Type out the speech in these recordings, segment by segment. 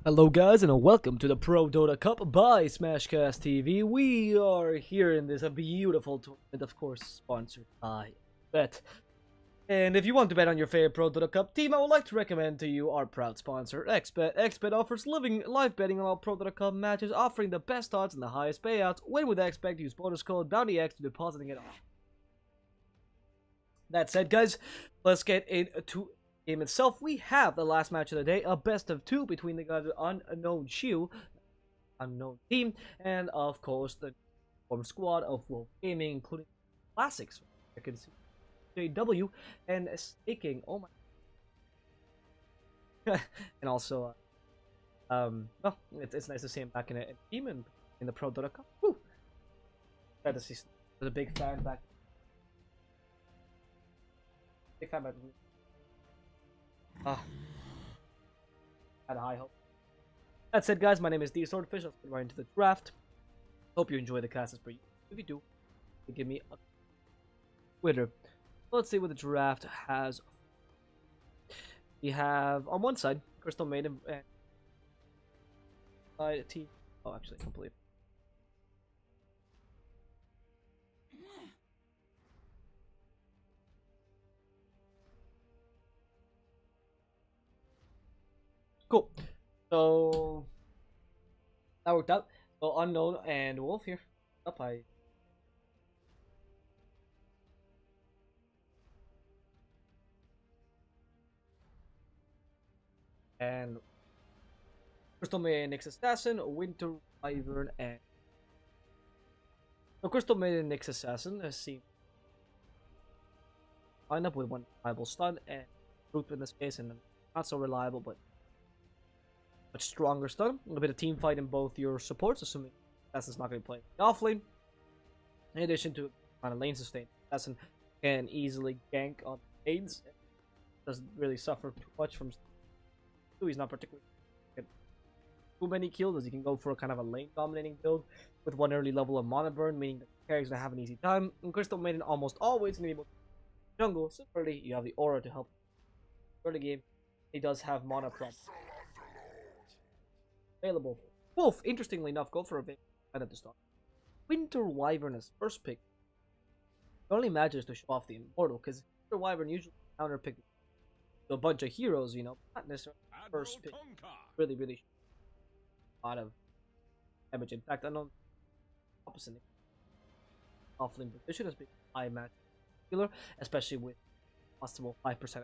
Hello guys and welcome to the ProDota Cup by Smashcast TV. We are here in this beautiful tournament, of course, sponsored by Vätte. And if you want to bet on your favorite ProDota Cup team, I would like to recommend to you our proud sponsor, XBet. XBet offers live betting on all ProDota Cup matches, offering the best odds and the highest payouts. Win with XBet, use bonus code BOUNTYX to depositing it on. That said, guys, let's get into game itself. We have the last match of the day, a best of two between the guys of Unknown.xiu, unknown team, and of course the form squad of Wolf Gaming, including classics. I can see JW and Staking. Oh my! And also, well, it's nice to see him back in a team and in the ProDota Cup. Woo! Glad to see the big fan back. Big fan back. Had high hope. That said, guys, my name is DSwordfish. Let's get right into the draft. Hope you enjoy the cast as per usual. If you do, give me a Twitter. Let's see what the draft has. We have on one side Crystal Maiden and side team. Oh, actually, complete. Cool. So that worked out. So Unknown and Wolf here. Up and Crystal Maiden, Nyx Assassin, Winter Wyvern, and so Crystal Maiden, Nyx Assassin has seen line up with one reliable stun and Root in this case, and not so reliable but much stronger stun. A bit of team fight in both your supports, assuming Assassin's not going to play off lane. In addition to on a lane sustain, Assassin can easily gank on lanes. Doesn't really suffer too much from. He's not particularly get too many kills, as he can go for a kind of a lane dominating build with one early level of mana burn, meaning that the carry's gonna have an easy time. And Crystal Maiden almost always gonna be able to jungle. Similarly, you have the aura to help early game. He does have mana prop available. Wolf, interestingly enough, go for a bit at the start. Winter Wyvern as first pick. It only matters to show off the Immortal, because Winter Wyvern usually counter pick a bunch of heroes, you know, not necessarily first pick. Really a lot of damage. In fact, I know opposite offlane position has been high match killer, especially with possible 5%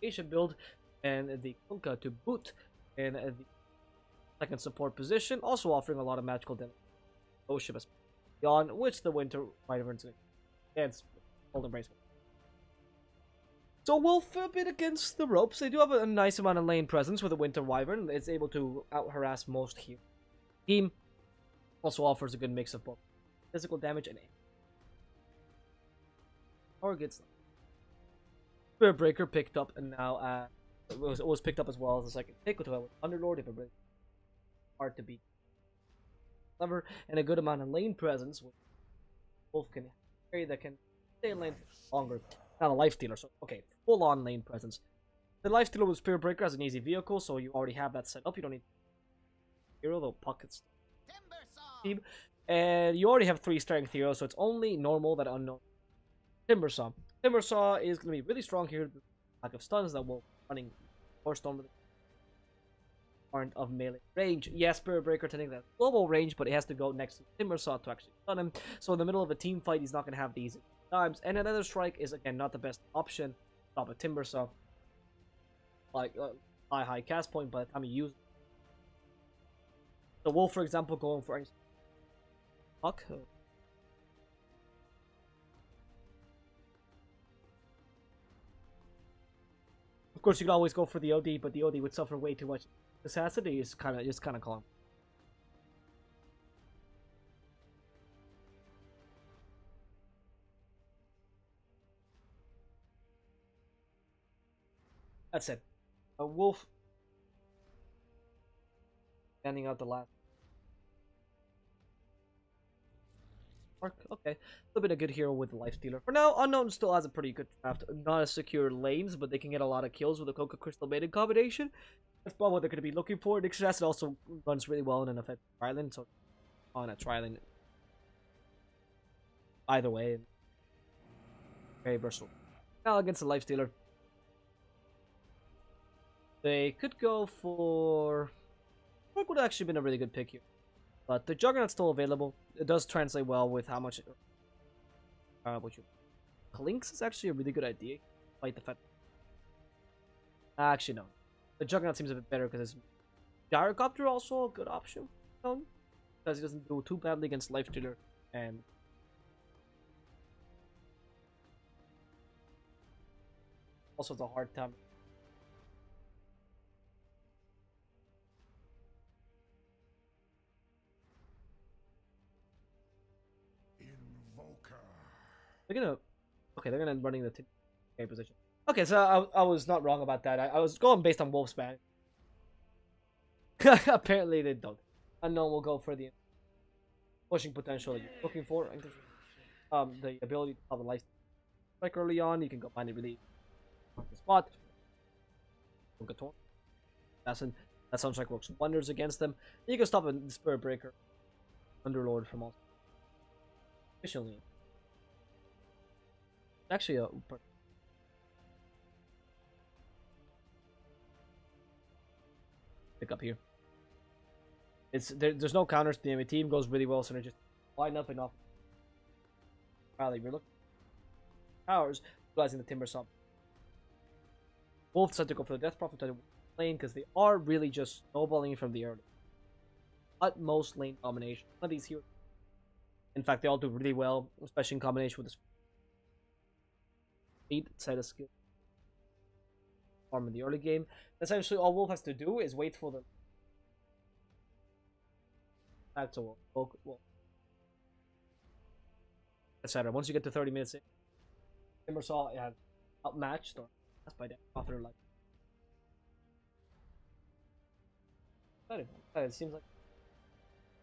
Asian build and the Kunkka to boot, and the second support position, also offering a lot of magical damage. Ocean beyond which the Winter Wyvern's against Golden Brace. So Wolf a bit against the ropes. They do have a nice amount of lane presence with the Winter Wyvern. It's able to out-harass most here. Team also offers a good mix of both physical damage and aim. Targets. Spirit Breaker picked up, and now it was picked up as well as the second pick with Underlord. If it really hard to beat. Clever and a good amount of lane presence. Wolf can carry that can stay in lane for longer. Not a life stealer, so okay, full on lane presence. The life stealer with Spirit Breaker has an easy vehicle, so you already have that set up. You don't need hero, though pockets team, and you already have 3 strength heroes, so it's only normal that Unknown. Timbersaw. Timbersaw is going to be really strong here. Lack of stuns that will running or storm with aren't of melee range. Yes, Spirit Breaker taking that global range, but it has to go next to Timbersaw to actually stun him. So in the middle of a team fight, he's not going to have these times. And another strike is again not the best option. Stop a Timbersaw, like high cast point by the time you use. The Wolf, for example, going for fuck. Of course, you could always go for the OD, but the OD would suffer way too much. Assassin is kind of calm. That's it. A Wolf standing out the last. Okay, a little bit of good hero with the life stealer. For now, Unknown still has a pretty good draft. Not as secure lanes, but they can get a lot of kills with the Coca Crystal Maiden combination. That's probably what they're going to be looking for. Nick Strassin also runs really well in an effective tri-lane, so on a tri-lane. Either way, very versatile. Now against the Lifestealer, they could go for... What would have actually been a really good pick here. But the Juggernaut's still available. It does translate well with how much... Clinks is actually a really good idea. Fight the fact. Actually, no. The Juggernaut seems a bit better because it's Gyrocopter also a good option. Because he doesn't do too badly against Lifestealer and also it's a hard time. They're gonna running the K position. Okay, so I was not wrong about that. I was going based on Wolfspan. Apparently they don't. Unknown will go for the pushing potential that you're looking for. The ability to have a life like early on, you can go find it really the spot. That sounds like works wonders against them. You can stop a Spirit Breaker Underlord from all efficiently. Actually a pick up here. There's no counters to the enemy team, goes really well, so they're just line up enough. Rally, we're looking powers, utilizing the Timber Saw. Wolf decided to go for the Death Prophet to the lane because they are really just snowballing from the early. Utmost lane domination. One of these heroes. In fact, they all do really well, especially in combination with the speed side of skill. Farm in the early game. Essentially, all Wolf has to do is wait for the back to Wolf. Etc. Once you get to 30 minutes in, Timbersaw has outmatched or that's by that author like. It seems like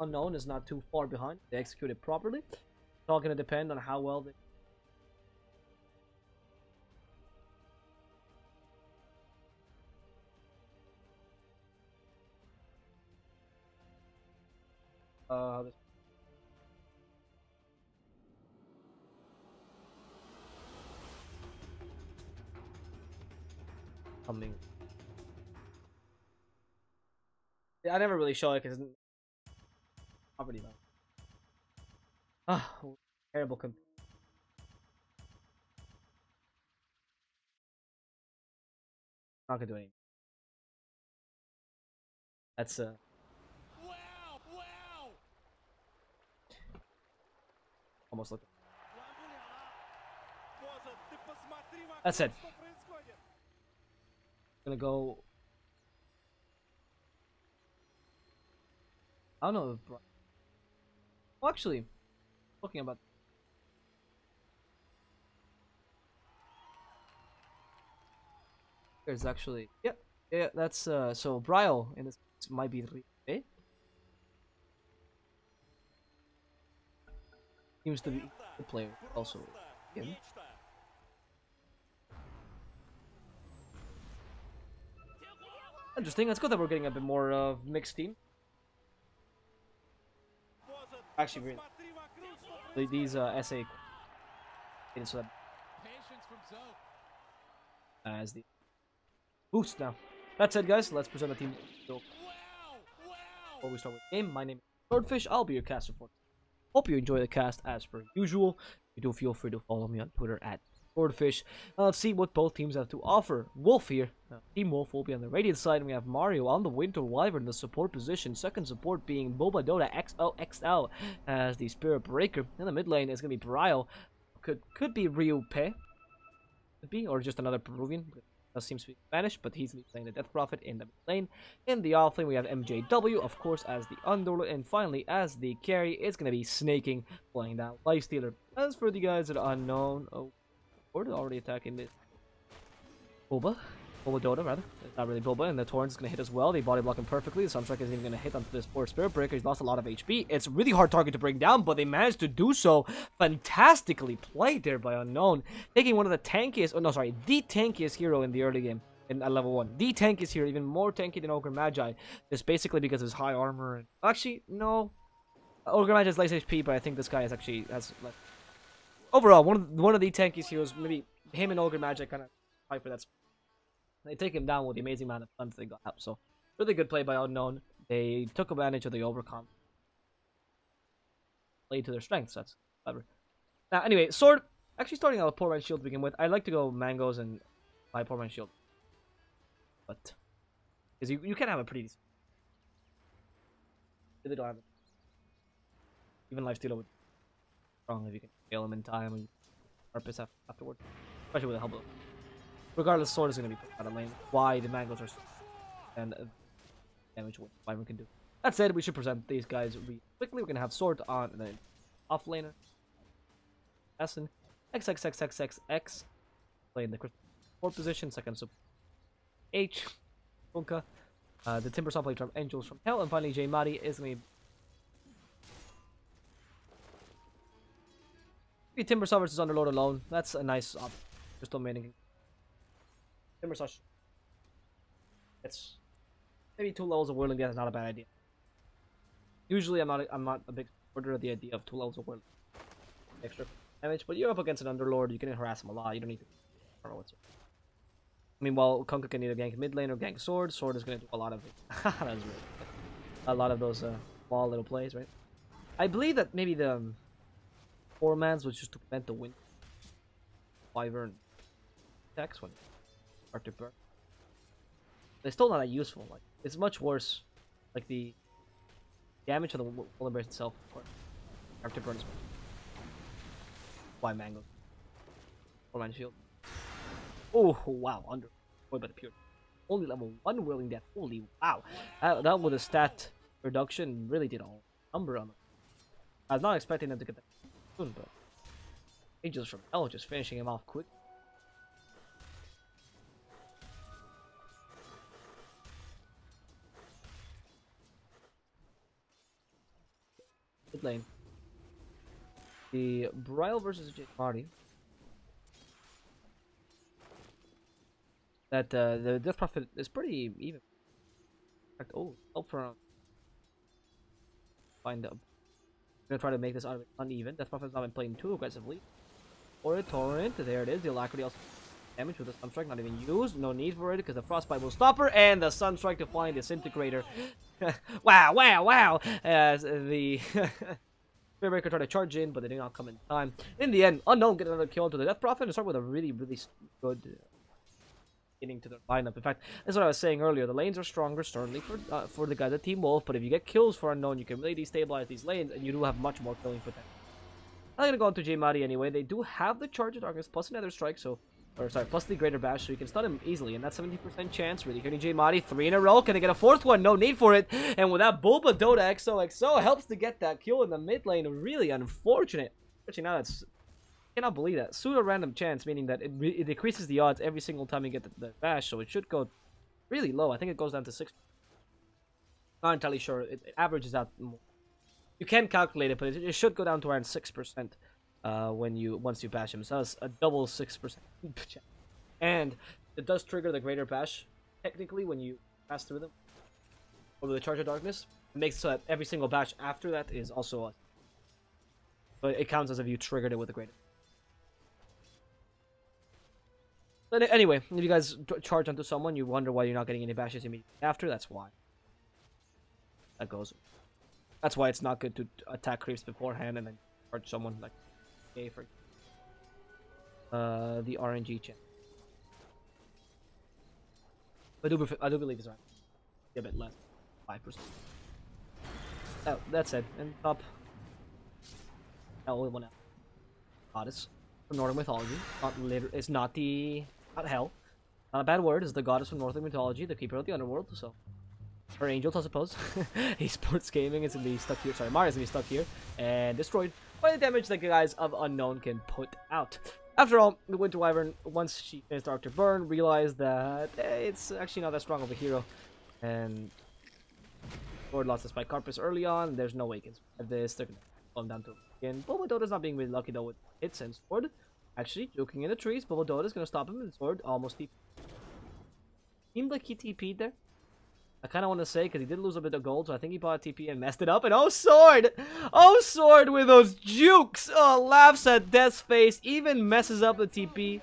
Unknown is not too far behind. They execute it properly. It's all gonna depend on how well they. Coming. Yeah, I never really show it because property man. Ah, terrible comp. Not gonna do anything. That's wow. Almost looked. That's it. Gonna go. I don't know. Well, actually, looking about. There's actually, yeah. That's so Bryle in this might be okay. Seems to be the player also. Him. Interesting. It's good that we're getting a bit more mixed team. Actually, really, these SA so as the boost now. That's it, guys. Let's present the team. Before we start with the game, my name is Swordfish. I'll be your caster for. Hope you enjoy the cast as per usual. If you do, feel free to follow me on Twitter at Swordfish. Now let's see what both teams have to offer. Wolf here. Team Wolf will be on the Radiant side, and we have Mario on the Winter Wyvern in the support position. Second support being ProDota XL as the Spirit Breaker. In the mid lane is going to be Bryle. Could be Ryu Pe. Could be, or just another Peruvian. Does seem to be Spanish, but he's playing the Death Prophet in the mid lane. In the off lane, we have MJW, of course, as the Underlord, and finally, as the carry, it's going to be Snaking, playing that Lifestealer. As for the guys that are unknown, or they're already attacking this ProDota rather. It's not really Boba, and the Torrent's is going to hit as well. They body block him perfectly. The Sunstrike isn't even going to hit onto this poor Spirit Breaker. He's lost a lot of HP. It's a really hard target to bring down, but they managed to do so. Fantastically played there by Unknown. Taking one of the tankiest, the tankiest hero in the early game. at level 1. The tank is here, even more tanky than Ogre Magi. Just basically because of his high armor. And actually, no. Ogre Magi has less HP, but I think this guy has less. Overall, one of the tankiest heroes. Maybe him and Ogre Magi kind of fight for that. They take him down with the amazing amount of stuns they got out. So really good play by Unknown. They took advantage of the overcom. Played to their strengths. That's clever. Now, anyway, sword. Actually, starting out with Poor Man's Shield to begin with. I like to go mangoes and buy Poor Man's Shield. But because you can have a pretty decent. Really don't have it. Even Lifestealer would be strong if you can kill him in time and purpose afterward. Especially with a help. Regardless, sword is going to be put out of lane. Why the mangoes are and damage what Wyvern can do. That said, we should present these guys really quickly. We're going to have sword on and then off laner. Assassin. XXXXXX. Playing the critical support position. Second support. H. Funka. The Timber Saw played from Angels from Hell. And finally, J Mari is going to be Timber Saw versus Underlord alone. That's a nice option. Just dominating. Timber Saw. It's maybe 2 levels of Whirling Death is not a bad idea. Usually, I'm not a big supporter of the idea of 2 levels of Whirling extra damage, but you're up against an Underlord. You can harass him a lot. You don't need to. I don't know what's. I mean, while Kunkka can either gank mid lane or gank sword, sword is going to do a lot of it. That's really good. A lot of those small little plays, right? I believe that maybe the 4-mans was just to prevent the win. Wyvern attacks when Arctic Burn. They're still not that useful. Like it's much worse. Like the damage of the Wall Embrace itself, of course. Arctic Burn is worse. Why mango? 4-man shield. Oh wow, under by the pure. Only level 1 Whirling Death. Holy wow. That with a stat reduction really did a number on them. I was not expecting them to get that soon, but Angels from Hell just finishing him off quick. Mid lane. The Brile versus J Marty. That the Death Prophet is pretty even. In fact, oh, help for find up. I'm gonna try to make this uneven. Death Prophet's not been playing too aggressively. Or a torrent. There it is. The Alacrity also damage with the Sunstrike, not even used. No need for it because the Frostbite will stop her, and the Sunstrike to find Disintegrator. Wow, wow, wow! As the Spearbreaker tried to charge in, but they did not come in time. In the end, Unknown get another kill into the Death Prophet and start with a really, really good getting to the lineup. In fact, that's what I was saying earlier. The lanes are stronger, certainly for the guys at Team Wolf, but if you get kills for Unknown, you can really destabilize these lanes, and you do have much more killing potential. I'm gonna go into J Mari anyway. They do have the Charge of Darkness plus another strike, so plus the Greater Bash, so you can stun him easily, and that's 70% chance. Really hitting J Mari 3 in a row. Can they get a 4th one? No need for it. And with that ProDota XOXO helps to get that kill in the mid lane. Really unfortunate. Actually, now that's cannot believe that pseudo random chance, meaning that it decreases the odds every single time you get the bash, so it should go really low. I think it goes down to 6. Not entirely sure. It averages out more. You can calculate it, but it should go down to around 6% once you bash him. So that's a double 6%. And it does trigger the Greater Bash technically when you pass through them over the Charge of Darkness. It makes it so that every single bash after that is also a, but it counts as if you triggered it with a Greater. But anyway, if you guys charge onto someone, you wonder why you're not getting any bashes immediately after. That's why. That goes. That's why it's not good to attack creeps beforehand and then charge someone like A for the RNG chance. I do believe it's right. A bit less, 5%. Oh, that's it. And top. Hell, one out. Goddess from Northern mythology. It's not the. Not hell. Not a bad word. It's the goddess from Northern mythology, the keeper of the underworld. So, or angels, I suppose. Esports gaming is gonna be stuck here. Sorry, Mario's gonna be stuck here and destroyed by the damage that guys of Unknown can put out. After all, the Winter Wyvern, once she finished Arctic Burn, realized that it's actually not that strong of a hero, and Lord lost the Spike Carpus early on. There's no way he can survive this. They're gonna fall down to again. ProDota's not being really lucky though with hits and sword. Actually, joking in the trees, ProDota's gonna stop him and sword almost deep. seemed like he TP'd there. I kind of want to say, because he did lose a bit of gold, so I think he bought a TP and messed it up. And oh, Sword! Oh, Sword with those jukes! Oh, laughs at Death's face, even messes up the TP.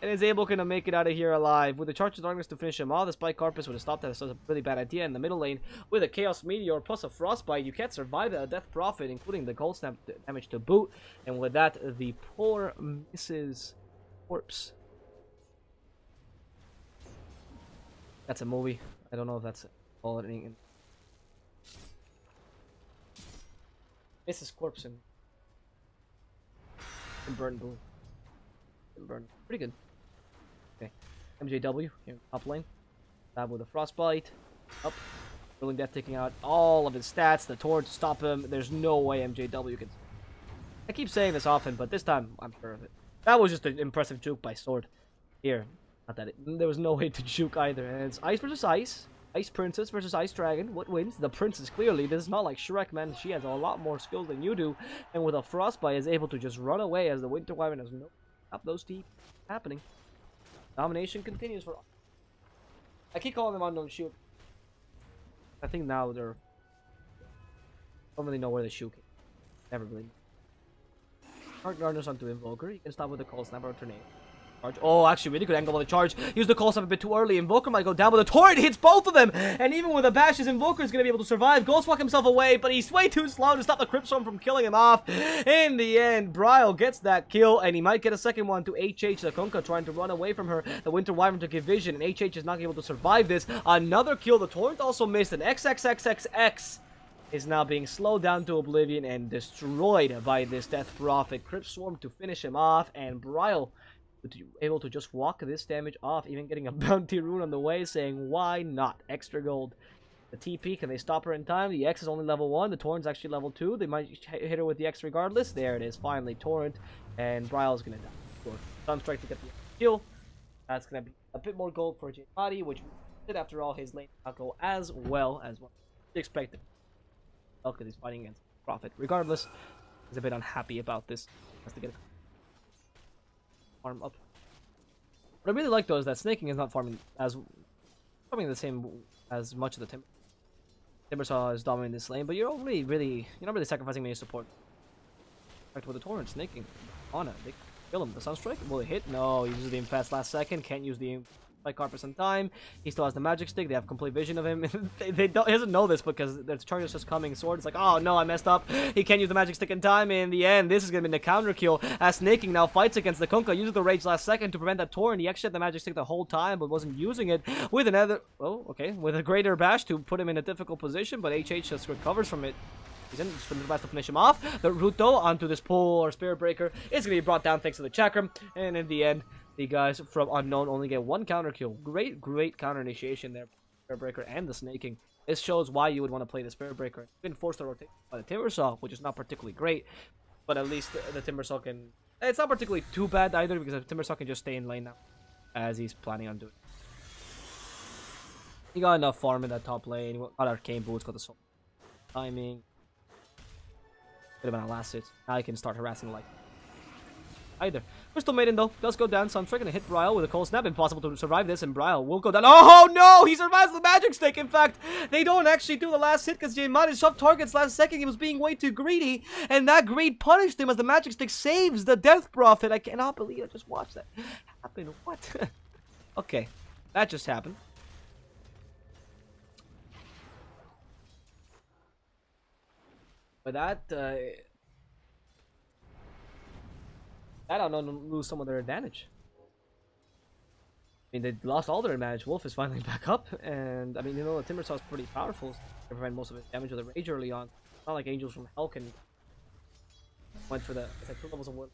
And is able to make it out of here alive. With the Charge of Darkness to finish him off, the Spike Carpus would have stopped that. So it's a really bad idea. In the middle lane, with a Chaos Meteor plus a Frostbite, you can't survive a Death Prophet, including the Gold Snap damage to boot. And with that, the poor Mrs. Corpse. That's a movie. I don't know if that's all it in. Mrs. Corpse and Burn Blue. Burn. Pretty good. Okay. MJW here top lane. Stab with a Frostbite. Up. Willing Death taking out all of his stats. The Torch to stop him. There's no way MJW can. I keep saying this often, but this time I'm sure of it. That was just an impressive juke by Sword. Here. Not that there was no way to juke either. And it's Ice versus Ice. Ice Princess versus Ice Dragon. What wins? The Princess, clearly. This is not like Shrek, man. She has a lot more skills than you do. And with a Frostbite is able to just run away as the Winter Wyvern has no stop those teeth happening. Domination continues for. I keep calling them Unknown.xiu. I think now they're. I don't really know where they shoot. Never really. Heart Gardeners onto Invoker. You can stop with the Cold Snapper or Tornado. Charge. Oh, actually, really good angle on the charge. Use the Cold Snap a bit too early. Invoker might go down, but the Torrent hits both of them. And even with a bash, his Invoker is going to be able to survive. Ghostwalk himself away, but he's way too slow to stop the Crypt Storm from killing him off. In the end, Bryle gets that kill, and he might get a second one to HH. The Kunkka trying to run away from her. The Winter Wyvern to give vision, and HH is not able to survive this. Another kill. The Torrent also missed, an XXXXX. Is now being slowed down to oblivion and destroyed by this Death Prophet. Crypt Swarm to finish him off, and Bryle able to just walk this damage off, even getting a bounty rune on the way, saying why not? Extra gold. The TP, can they stop her in time? The X is only level 1, the Torrent's actually level 2. They might hit her with the X regardless. There it is, finally, Torrent, and Bryle's gonna die. Sunstrike to get the kill. That's gonna be a bit more gold for J-Body, which did after all his lane not go as well as what he expected. Because he's fighting against Prophet. Regardless, he's a bit unhappy about this. Has to get farm up. What I really like though is that Snaking is not farming the same as much of the Timbersaw is dominating this lane, but you're not really sacrificing many support. Back with the Torrent, Snaking on it. They kill him. The Sunstrike will it hit? No, he uses the Infest last second. Can't use the Spike Carpus in time. He still has the Magic Stick. They have complete vision of him. He doesn't know this because the charge is just coming. Sword is like, oh no, I messed up. He can't use the Magic Stick in time. In the end, this is going to be the counter kill as Snaking now fights against the Kunkka. Uses the Rage last second to prevent that Torrent. He actually had the Magic Stick the whole time but wasn't using it with another. Oh, okay. With a greater bash to put him in a difficult position, but HH just recovers from it. He's in the best to finish him off. The Ruto onto this poor Spirit Breaker is going to be brought down thanks to the Chakram. And in the end, the guys from Unknown only get one counter kill. Great counter initiation there. Spirit Breaker and the Snaking. This shows why you would want to play the Spirit Breaker. It's been forced to rotate by the Timbersaw, which is not particularly great. But at least the Timbersaw can. It's not particularly too bad either because the Timbersaw can just stay in lane now, as he's planning on doing. He got enough farm in that top lane. Got Arcane Boots, got the soul timing. Could have been a last hit. Now he can start harassing like either. Crystal Maiden though does go down. Sunstrike gonna hit Bryle with a cold snap. Impossible to survive this, and Bryle will go down. Oh no! He survives the Magic Stick. In fact, they don't actually do the last hit because J-Mod shoved targets last second. He was being way too greedy, and that greed punished him as the Magic Stick saves the Death Prophet. I cannot believe I just watched that happen. What? Okay, that just happened. But that I don't know, lose some of their advantage. I mean, they lost all their advantage. Wolf is finally back up, and I mean, you know, the Timbersaw is pretty powerful. They prevent most of its damage with the Rage early on. It's not like Angels from Hell can went for the. It's like 2 levels of wood.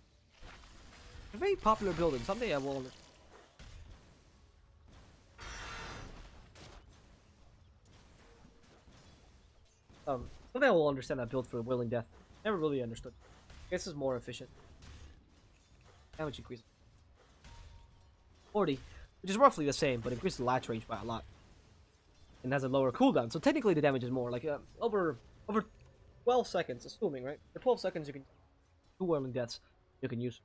A very popular build, and someday I will understand. Someday I will understand that build for Willing Death. Never really understood. I guess it's more efficient. Damage increase 40, which is roughly the same, but increases the latch range by a lot, and has a lower cooldown. So technically, the damage is more like over 12 seconds, assuming right. For 12 seconds, you can 2 Whirling Deaths you can use.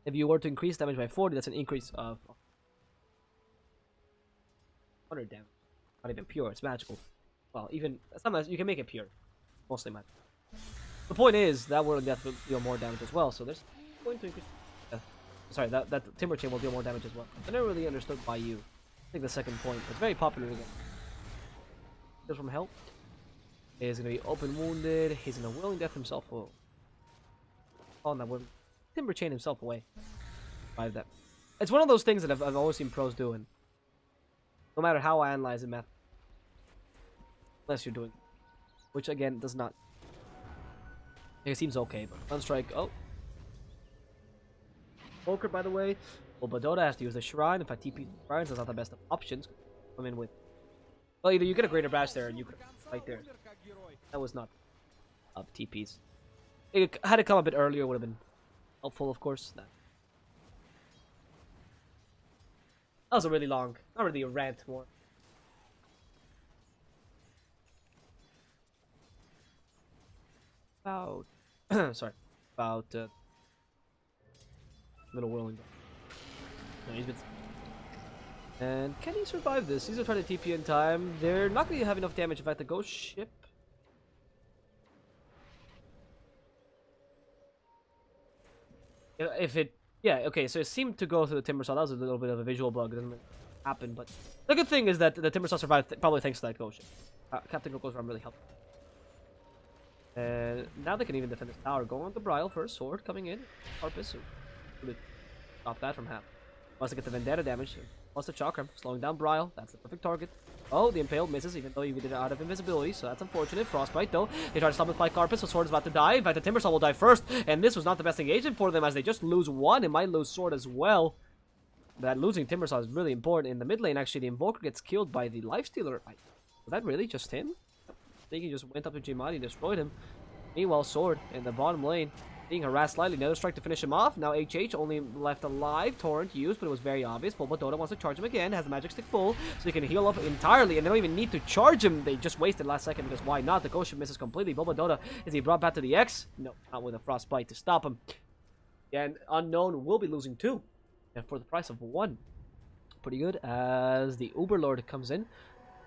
If you were to increase damage by 40, that's an increase of 100 damage. Not even pure, it's magical. Well, even sometimes you can make it pure. Mostly magical. The point is that Whirling Death will deal more damage as well, so there's going to increase. Sorry, that Timber Chain will deal more damage as well. I never really understood why you. I think the second point. It's very popular again. Goes from Hell. He's gonna be open wounded. He's gonna Whirling Death himself. Oh, that would Timber Chain himself away. Survive that. It's one of those things that I've always seen pros doing. No matter how I analyze it, math. Unless you're doing, which again does not. It seems okay, but Unstrike. Oh. Poker, by the way. Well, ProDota has to use the Shrine. In fact, TP Shrines is not the best of options. Come in with. Well, either you get a Greater Bash there, and you could right there. That was not of TPs. It had to come a bit earlier, would have been helpful, of course. That was a really long, not really a rant, more. About, sorry, about little Whirling Death. No, he's been. And can he survive this? He's gonna try to TP in time. They're not gonna have enough damage. In fact, the Ghost Ship. If it, yeah, okay. So it seemed to go through the Timber Saw. That was a little bit of a visual bug. It didn't really happen, but the good thing is that the Timber Saw survived, probably thanks to that Ghost Ship. Captain Coco's Rum really helped. And now they can even defend this tower. Going on the Brile first. Sword coming in. Harpus. Stop that from happening. Wants to get the Vendetta damage. Wants the Chakram. Slowing down Brile. That's the perfect target. Oh, the Impaled misses, even though he did it out of invisibility, so that's unfortunate. Frostbite, though. They try to stop with Spike Carpus, so Sword is about to die. In fact, the Timbersaw will die first, and this was not the best engagement for them, as they just lose one. It might lose Sword as well. That losing Timbersaw is really important. In the mid lane, actually, the Invoker gets killed by the Lifestealer. Was that really just him? I think he just went up to Jimadi and destroyed him. Meanwhile, Sword in the bottom lane, being harassed slightly. Another strike to finish him off. Now HH only left alive. Torrent used, but it was very obvious. ProDota wants to charge him again. Has the magic stick full, so he can heal up entirely. And they don't even need to charge him. They just wasted last second because why not? The Ghost Ship misses completely. ProDota, is he brought back to the X? No, not with a Frostbite to stop him. And Unknown will be losing 2. And for the price of 1. Pretty good as the Uberlord comes in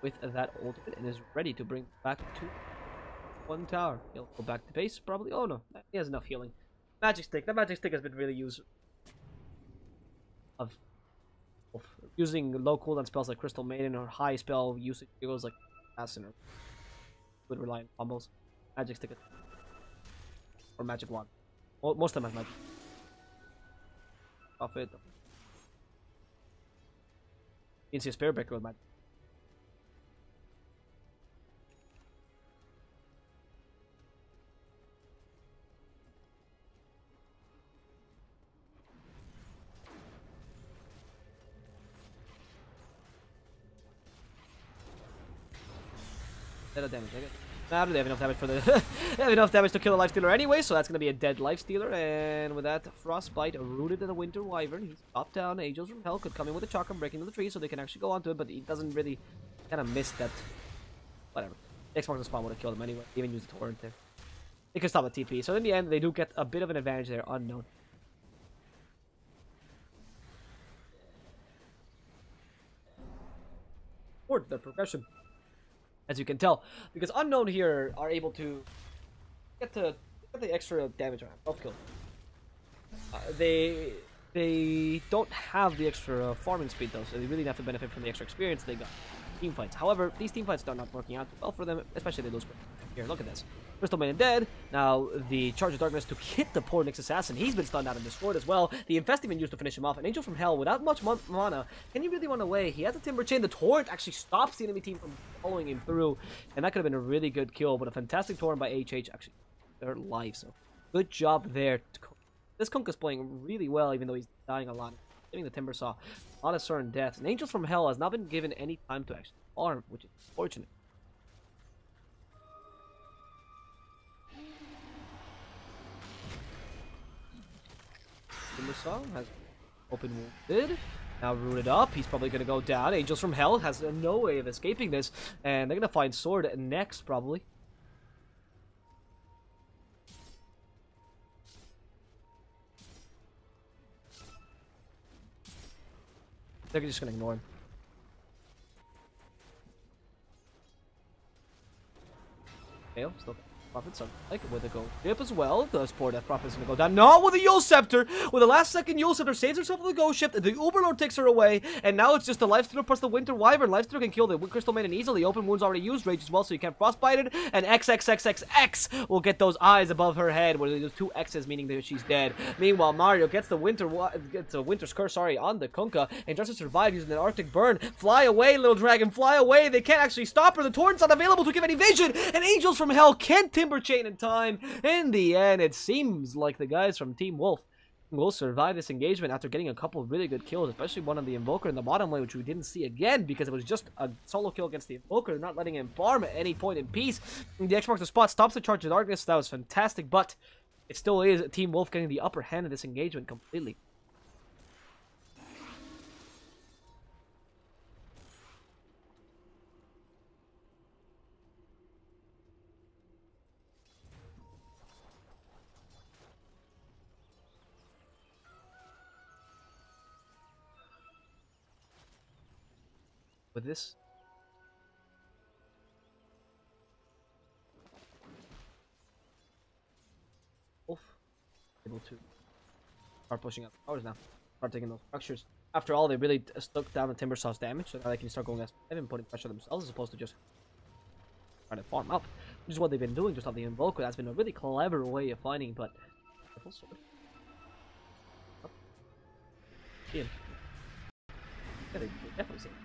with that ultimate and is ready to bring back 2. 1 tower. He'll go back to base, probably. Oh no, he has enough healing. Magic Stick. That Magic Stick has been really used of using low cooldown spells like Crystal Maiden or high spell usage heroes like Assassin or would rely on combos. Magic Stick or Magic Wand. Most of them have magic. Off it. You can see a Spirit Breaker with magic. Damage, I guess. Nah, they have enough damage for the. They have enough damage to kill a Lifestealer anyway, so that's gonna be a dead Lifestealer. And with that, Frostbite rooted in the Winter Wyvern. He's top down. Angels from Hell could come in with a Chakram, breaking into the tree, so they can actually go onto it. But he doesn't really kind of miss that. Whatever. Xbox spawn would have killed him anyway. Even use the Torrent there. They could stop a TP. So in the end, they do get a bit of an advantage there. Unknown. Or the progression. As you can tell, because Unknown here are able to get the extra damage around both kills. They don't have the extra farming speed though, so they really have to benefit from the extra experience they got. Team fights. However, these team fights are not working out well for them, especially they lose. Here, look at this. Crystal Maiden dead. Now the Charge of Darkness to hit the poor Nyx Assassin. He's been stunned out and destroyed as well. The Infest even used to finish him off. An Angel from Hell without much mana. Can he really run away? He has a Timber Chain. The Torrent actually stops the enemy team from following him through. And that could have been a really good kill, but a fantastic Torrent by HH. Actually, they're live, so good job there. This Kunk is playing really well, even though he's dying a lot. Getting the Timber Saw. A lot of certain deaths. And Angels from Hell has not been given any time to actually farm, which is fortunate. Timbersaw has open wounded. Now rooted up. He's probably going to go down. Angels from Hell has no way of escaping this. And they're going to find Sword next, probably. They're just going to ignore him. Fail. Still Prophet, so like with a go dip as well. The poor Death Prophet is gonna go down. Not with a Yule Scepter. With the last second Yule Scepter saves herself with a Ghost Ship. The Uberlord takes her away, and now it's just the Lifestealer plus the Winter Wyvern. Lifestealer can kill the Crystal Maiden easily. Open Wound's already used. Rage as well, so you can't frostbite it. And XXXXX will get those eyes above her head, where there's 2 X's, meaning that she's dead. Meanwhile, Mario gets the Winter's Curse, sorry, on the Kunkka, and tries to survive using an Arctic Burn. Fly away, little dragon, fly away. They can't actually stop her. The Torrent's not available to give any vision, and Angels from Hell can't Timber Chain in time. In the end, it seems like the guys from Team Wolf will survive this engagement after getting a couple of really good kills, especially one on the Invoker in the bottom lane, which we didn't see again because it was just a solo kill against the Invoker, not letting him farm at any point in peace. The X marks the spot, stops the Charge of Darkness. That was fantastic, but it still is Team Wolf getting the upper hand in this engagement completely. With this, Wolf able to start pushing up towers now, start taking those structures. After all, they really stuck down the Timber Saw's damage, so now they can start going as and putting pressure themselves as opposed to just trying to farm up, which is what they've been doing just on the Invoker. That's been a really clever way of fighting, but sword. Oh. Yeah, they definitely see him.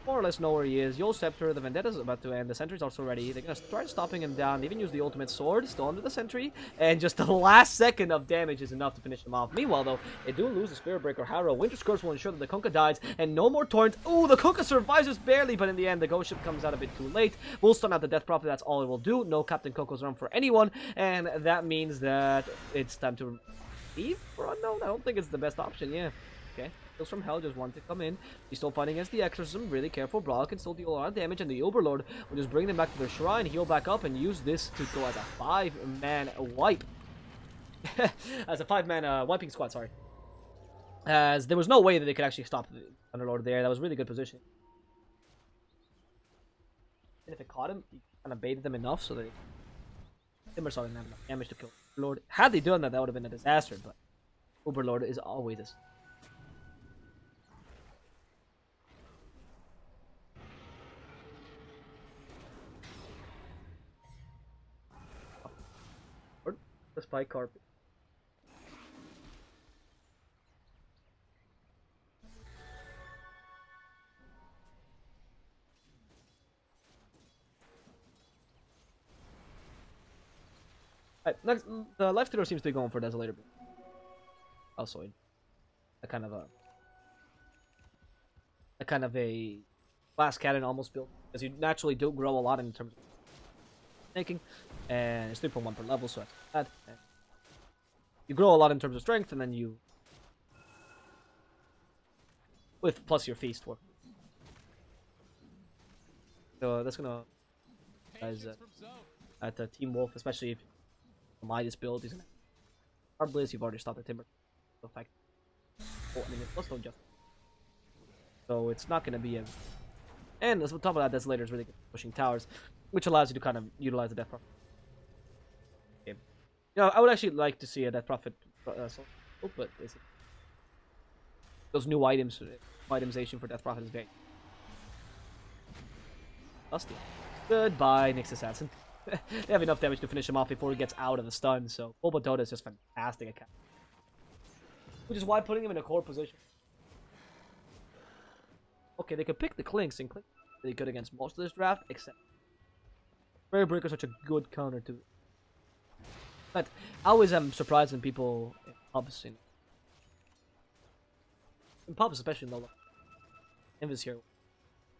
More or less know where he is. Yule Scepter, the Vendetta's about to end. The sentry's also ready. They're gonna try stopping him down. They even use the ultimate sword, still under the sentry, and just the last second of damage is enough to finish him off. Meanwhile, though, they do lose the Spirit Breaker Harrow. Winter's Curse will ensure that the Kunkka dies, and no more Torrent. Ooh, the Kunkka survives just barely, but in the end, the Ghost Ship comes out a bit too late. We'll stun out the Death Prophet. That's all it will do. No Captain Coco's Run for anyone, and that means that it's time to leave for Unknown. I don't think it's the best option. Yeah. Okay. From Hell just want to come in. He's still fighting against the Exorcism. Really careful. Brawl can still deal a lot of damage, and the Overlord will just bring them back to their shrine, heal back up, and use this to go as a 5-man wipe. As a 5-man wiping squad, sorry. As there was no way that they could actually stop the Underlord there. That was really good position. And if it caught him, he kind of baited them enough so that Timber Saw didn't have enough damage to kill Lord. Had they done that, that would have been a disaster, but Overlord is always a spike carpet. Right, next, the Lifestealer seems to be going for Desolator. Also, a kind of a glass cannon almost built, because you naturally do grow a lot in terms of making, and it's 3.1 per level, so that's bad. You grow a lot in terms of strength, and then you, with plus your feast work. So that's gonna, guys, at Team Wolf, especially if Midas build, he's gonna hard blaze. You've already stopped the Timber, so fact. Oh, I mean, it's plus no just. So it's not gonna be a. And on top of that, Desolator is really good at pushing towers, which allows you to kind of utilize the Death Prophet. Okay. You know, I would actually like to see a Death Prophet, but those new items, itemization for Death Prophet is great. Dusty. Goodbye, Nyx Assassin. They have enough damage to finish him off before he gets out of the stun, so ProDota is just fantastic at cap. Which is why putting him in a core position. Okay, they could pick the Clinks, and Clinks are really good against most of this draft, except Spirit Breaker is such a good counter to it. But I always am surprised when people in pubs, in pubs especially in low Invis here,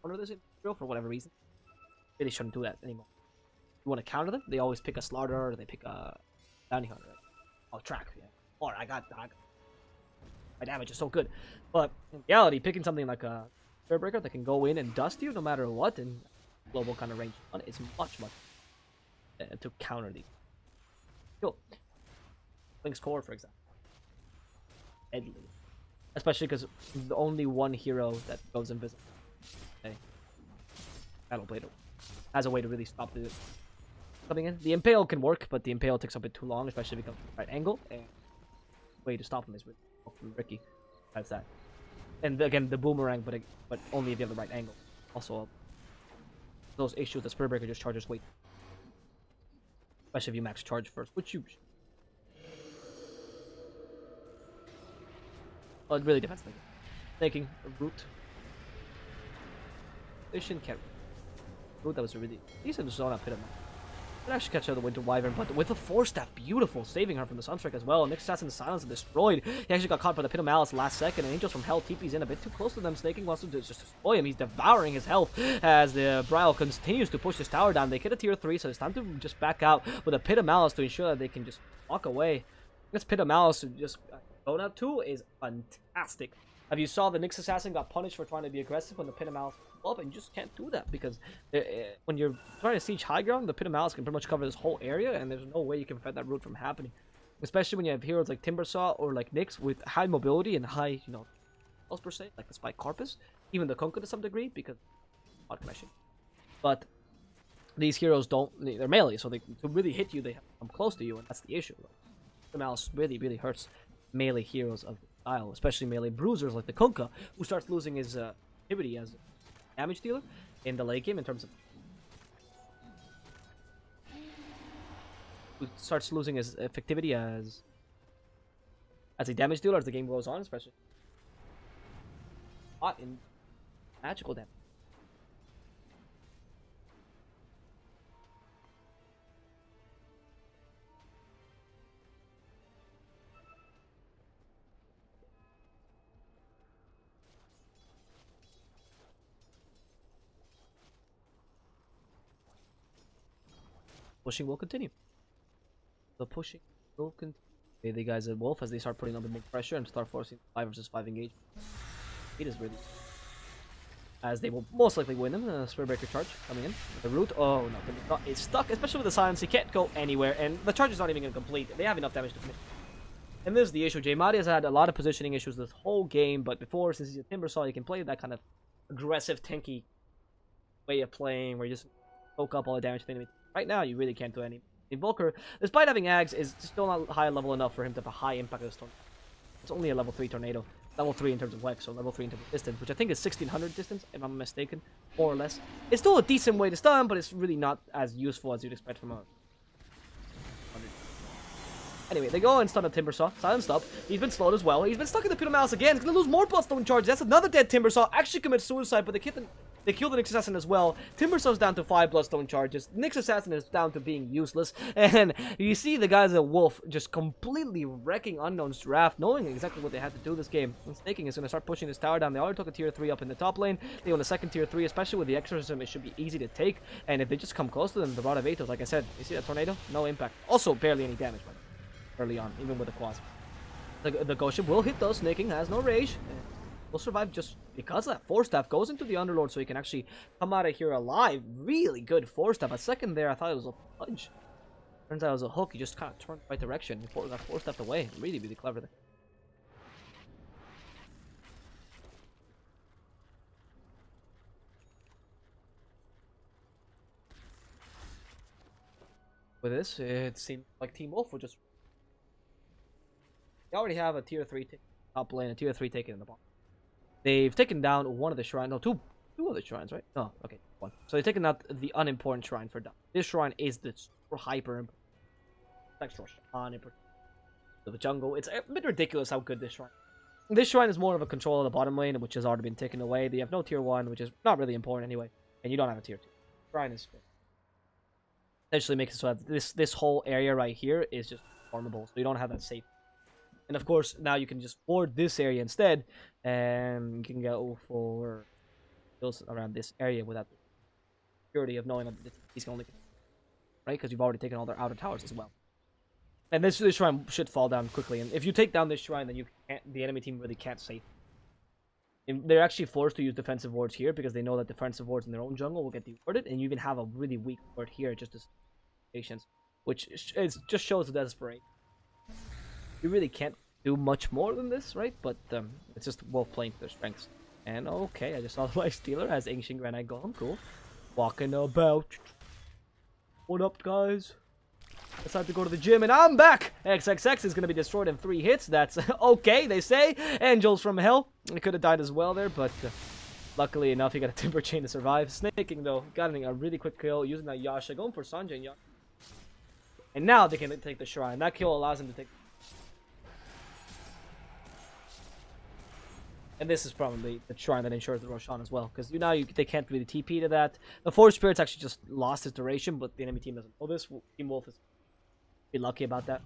wonder this for whatever reason. Really shouldn't do that anymore. You want to counter them? They always pick a Slaughter, or they pick a Bounty Hunter. Right? Oh, Track, yeah. Or I got my damage is so good. But in reality, picking something like a Spirit Breaker that can go in and dust you no matter what, and global kind of range on it is much to counter these. Cool. Link's Core, for example. Deadly. Especially because the only one hero that goes invisible. Okay. Battle Blade. has a way to really stop the coming in. The Impale can work, but the Impale takes a bit too long, especially if it comes from the right angle. And the way to stop him is really Ricky. That's that. And again, the Boomerang, but only if you have the right angle. Also, those issues, the Spirit Breaker just charges weight. Especially if you max charge first, which you... Well, it really depends. Taking a root. Can't root, that was a really decent zone up hit him. Could actually catch out the Winter Wyvern, but with the Force Staff, beautiful, saving her from the Sunstrike as well. Nyx Assassin Silence and destroyed. He actually got caught by the Pit of Malice last second, and Angels from Hell TP's in a bit too close to them. Snaking wants to just destroy him. He's devouring his health as the Brile continues to push his tower down. They get a tier 3, so it's time to just back out with a Pit of Malice to ensure that they can just walk away. This Pit of Malice just going up 2 is fantastic. If you saw the Nyx Assassin got punished for trying to be aggressive when the Pit of Malice up, and you just can't do that because when you're trying to siege high ground, the Pit of Malice can pretty much cover this whole area, and there's no way you can prevent that route from happening. Especially when you have heroes like Timbersaw or like Nyx with high mobility and high, spells per se, like the Spike Corpus, even the Kunkka to some degree because odd connection. But these heroes they're melee, so to really hit you, they have to come close to you, and that's the issue. The Malice really hurts melee heroes of the style, especially melee bruisers like the Kunkka, who starts losing his activity as damage dealer in the late game in terms of who starts losing his effectivity as a damage dealer as the game goes on, especially not in magical damage. Pushing will continue. The pushing will continue. Okay, the guys at Wolf, as they start putting a bit more pressure and start forcing 5 versus 5 engagement. It is really... As they will most likely win them. Spirit Breaker charge coming in. The root. Oh no, it's stuck, especially with the silence. He can't go anywhere, and the charge is not even going to complete. They have enough damage to finish. And this is the issue. J-Madi has had a lot of positioning issues this whole game, but before, since he's a Timbersaw, he can play that kind of aggressive, tanky way of playing where you just soak up all the damage to the enemy. Right now, you really can't do anything. Invoker, despite having Ags, is still not high level enough for him to have a high impact of the storm. It's only a level 3 tornado. Level 3 in terms of Wex, so level 3 in terms of distance, which I think is 1600 distance, if I'm mistaken, more or less. It's still a decent way to stun, but it's really not as useful as you'd expect from a... Anyway, they go and stun a Timbersaw. Silenced up. He's been slowed as well. He's been stuck in the Pit of Malice again. He's going to lose more Bloodstone charge. That's another dead Timbersaw. Actually commits suicide, but they kill the Nyx Assassin as well. Timbersaw's down to 5 Bloodstone charges. Nyx Assassin is down to being useless. And you see the guys at Wolf just completely wrecking Unknown's draft, knowing exactly what they had to do this game. And Snaking is going to start pushing this tower down. They already took a tier 3 up in the top lane. They own a second tier 3, especially with the Exorcism. It should be easy to take. And if they just come close to them, the Rod of Atos, like I said, you see that tornado? No impact. Also, barely any damage early on, even with the quads. The Ghost Ship will hit though. Snaking has no rage. Will survive just because of that. Force Staff goes into the Underlord so he can actually come out of here alive. Really good Force Staff. A second there, I thought it was a punch. Turns out it was a hook. He just kind of turned the right direction before got Force Staffed away. Really clever there. With this, it seemed like Team Wolf would just... They already have a tier 3 top lane, a tier 3 taken in the bottom. They've taken down one of the shrines. No, two of the shrines, right? No, okay, one. So they've taken out the unimportant shrine for down. This shrine is the hyper extra unimportant. The jungle. It's a bit ridiculous how good this shrine. This shrine is more of a control of the bottom lane, which has already been taken away. They have no tier 1, which is not really important anyway, and you don't have a tier 2. Shrine is essentially makes it so that this whole area right here is just formable, so you don't have that safe. And of course, now you can just ward this area instead, and you can go for kills around this area without the security of knowing that he's only right, because you've already taken all their outer towers as well. And this shrine should fall down quickly. And if you take down this shrine, then the enemy team really can't save. And they're actually forced to use defensive wards here because they know that defensive wards in their own jungle will get dewarded, and you even have a really weak ward here just as patience, which just shows the desperation. You really can't do much more than this, right? But it's just Wolf playing to their strengths. And okay, I just saw the Life Stealer as Ancient Granite Golem. Cool. Walking about. What up, guys? It's time to go to the gym, and I'm back! XXX is going to be destroyed in 3 hits. That's okay, they say. Angels from Hell. He could have died as well there, but luckily enough, he got a Timber Chain to survive. Snaking, though, got a really quick kill using that Yasha. Going for Sanjay and Yasha. And now they can take the Shrine. That kill allows him to take... And this is probably the Shrine that ensures the Roshan as well. Because they can't really TP to that. The Forge Spirit's actually just lost its duration, but the enemy team doesn't know this. Team Wolf is be lucky about that.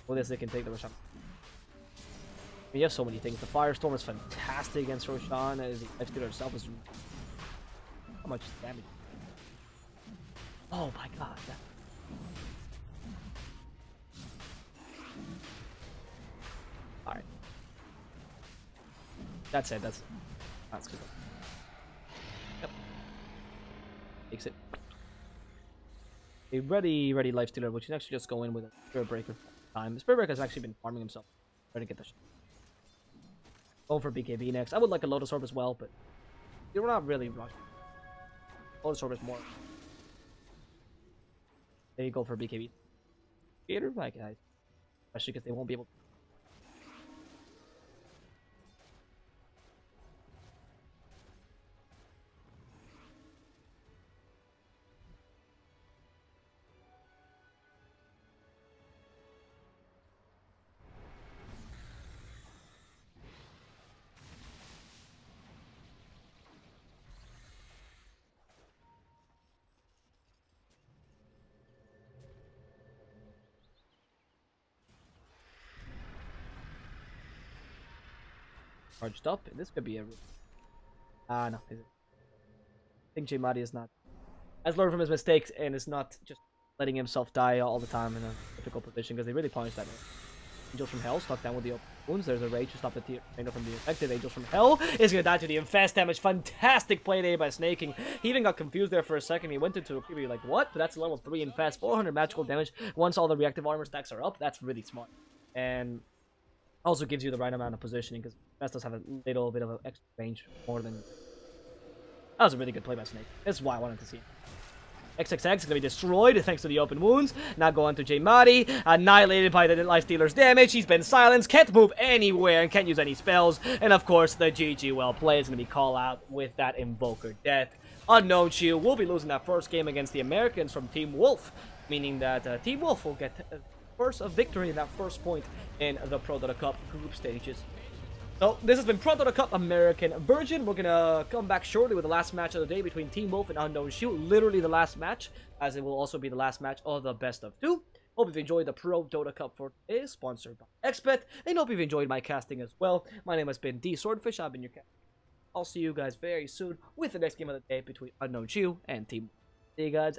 With this, they can take the Roshan. I mean, you have so many things. The Firestorm is fantastic against Roshan. The Lifestealer itself is... How much damage? Oh my god. Alright. That's it. That's good. Yep. Takes it. A ready Lifestealer, which can actually just go in with a Spirit Breaker time. Spirit Breaker has actually been farming himself. Trying to get the shot. Going for BKB next. I would like a Lotus Orb as well, but you're not really rushing. Lotus Orb is more. There you go for BKB. Gator, like, especially because they won't be able to. Charged up. This could be a... no. Is it? I think J-Madi is not... has learned from his mistakes and is not just letting himself die all the time in a difficult position because they really punished that. Angels from Hell stuck down with the open wounds. There's a rage to stop the Trainer from being infected. Angels from Hell is going to die to the infest damage. Fantastic play there by Snaking. He even got confused there for a second. He went into a preview like, what? But that's level 3 infest. 400 magical damage once all the reactive armor stacks are up. That's really smart. And... also gives you the right amount of positioning because Fest does have a little bit of an extra range more than... That was a really good play by Snake. This is why I wanted to see him. XXX is going to be destroyed thanks to the open wounds. Now going to J-Madi. Annihilated by the Lifestealer's damage. He's been silenced. Can't move anywhere and can't use any spells. And of course, the GG well play is going to be called out with that Invoker death. Unknown.xiu will be losing that first game against the Americans from Team Wolf. Meaning that Team Wolf will get... a victory in that first point in the ProDota Cup group stages. So this has been ProDota Cup American version. We're gonna come back shortly with the last match of the day between Team Wolf and Unknown.xiu. Literally the last match, as it will also be the last match of the best of 2. Hope you've enjoyed the ProDota Cup for today, sponsored by XBet, and hope you've enjoyed my casting as well. My name has been DSwordfish. I've been your captain. I'll see you guys very soon with the next game of the day between Unknown.xiu and Team Wolf. See you guys.